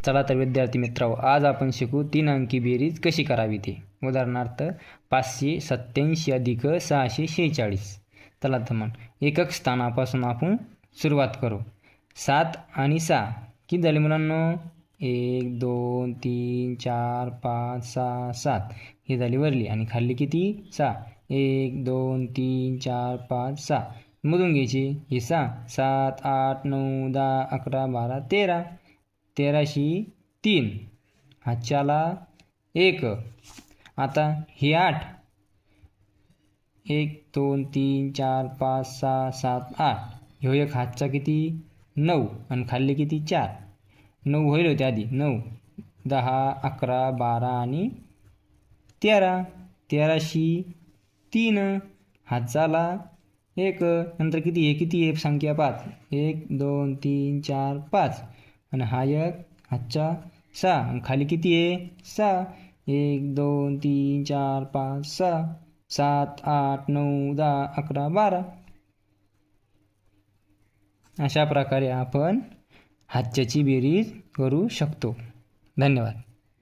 चला तर विद्यार्थी मित्रांनो, आज आपण शिकू 3 अंकी बेरीज कशी करावी ते. उदाहरणार्थ 587 अधिक 646. चला तर मग एकक स्थानापासून आपण सुरुवात करू. 7 आणि 6 किती झाले मुलांनो? 1 2 3 4 5 6 7 ही झाली वरली आणि खाल्ली किती? 6. 1 2 3 4 5 6 मोजून घ्यायची. ही 6 7 8 9 10 11 12 13. 13शी 3 हातच्याला 1. आता ही 8. 1 2 3 4 5 6 7 8 ह्यो एक हातचा किती? 9 आणि खाल्ली किती? 4. 9 होईल होते आधी. 9 10 11 12 आणि 13. 13शी 3 हातचाला 1. नंतर किती? हे किती आहे संख्या? 5. 1 2 3 4 5 आणि हा एक हातचा 6 आणि खाली किती आहे? 6. 1 2 3 4 5 6 7 8 9 10 11 12. अशा प्रकारे आपण हातच्याची बेरीज करू शकतो. धन्यवाद.